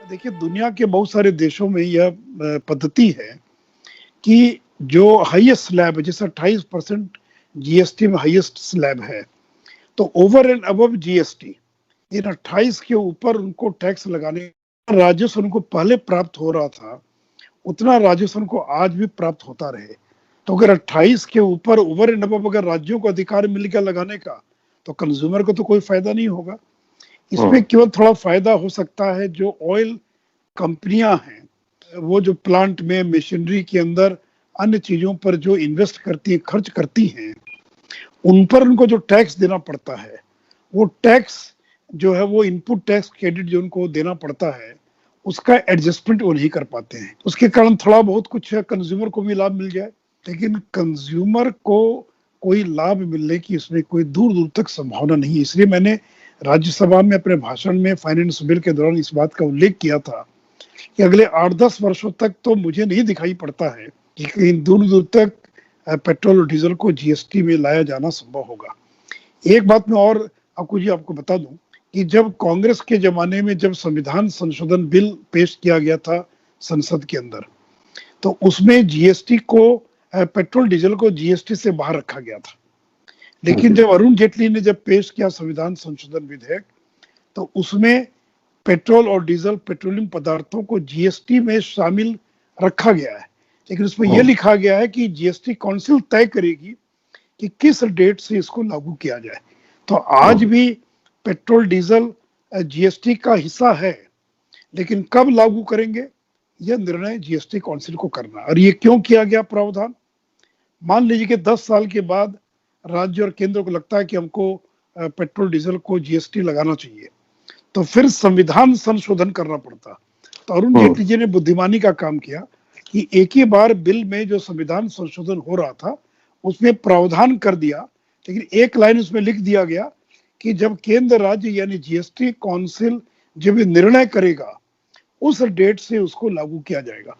देखिए, दुनिया के बहुत सारे देशों में यह पद्धति है कि जो हाईएस्ट स्लैब है, जैसे 28% जीएसटी में हाईएस्ट स्लैब है, तो over and above GST in 28 के ऊपर उनको टैक्स लगाने का राजस्व उनको पहले प्राप्त हो रहा था, उतना राजस्व उनको आज भी प्राप्त होता रहे। तो अगर 28 के ऊपर ओवर एंड अबव अगर राज्यों को अधिकार मिल गया लगाने का, तो कंज्यूमर को तो कोई फायदा नहीं होगा। इसमें केवल थोड़ा फायदा हो सकता है जो ऑयल कंपनियां हैं, वो जो प्लांट में मशीनरी के अंदर अन्य चीजों पर जो इन्वेस्ट करती है, खर्च करती हैं, उन पर उनको जो टैक्स देना पड़ता है, वो टैक्स जो है वो इनपुट टैक्स क्रेडिट जो उनको देना पड़ता है, उसका एडजस्टमेंट वो नहीं कर पाते हैं। उसके कारण थोड़ा बहुत कुछ कंज्यूमर को भी लाभ मिल जाए, लेकिन कंज्यूमर को कोई लाभ मिलने की इसमें कोई दूर दूर तक संभावना नहीं है। इसलिए मैंने राज्यसभा में अपने भाषण में फाइनेंस बिल के दौरान इस बात का उल्लेख किया था कि अगले 8-10 वर्षों तक तो मुझे नहीं दिखाई पड़ता है कि कहीं दूर दूर तक पेट्रोल और डीजल को जीएसटी में लाया जाना संभव होगा। एक बात मैं और आपको बता दूं कि जब कांग्रेस के जमाने में जब संविधान संशोधन बिल पेश किया गया था संसद के अंदर, तो उसमें जीएसटी को पेट्रोल डीजल को जीएसटी से बाहर रखा गया था। लेकिन जब अरुण जेटली ने जब पेश किया संविधान संशोधन विधेयक, तो उसमें पेट्रोल और डीजल पेट्रोलियम पदार्थों को जीएसटी में शामिल रखा गया है, लेकिन उसमें यह लिखा गया है कि जीएसटी काउंसिल तय करेगी कि किस डेट से इसको लागू किया जाए। तो आज भी पेट्रोल डीजल जीएसटी का हिस्सा है, लेकिन कब लागू करेंगे यह निर्णय जीएसटी काउंसिल को करना। और ये क्यों किया गया प्रावधान? मान लीजिए कि 10 साल के बाद राज्य और केंद्र को लगता है कि हमको पेट्रोल डीजल को जीएसटी लगाना चाहिए, तो फिर संविधान संशोधन करना पड़ता। तो अरुण जेटली जी ने बुद्धिमानी का काम किया कि एक ही बार बिल में जो संविधान संशोधन हो रहा था उसमें प्रावधान कर दिया, लेकिन एक लाइन उसमें लिख दिया गया कि जब केंद्र राज्य यानी जीएसटी काउंसिल जब निर्णय करेगा, उस डेट से उसको लागू किया जाएगा।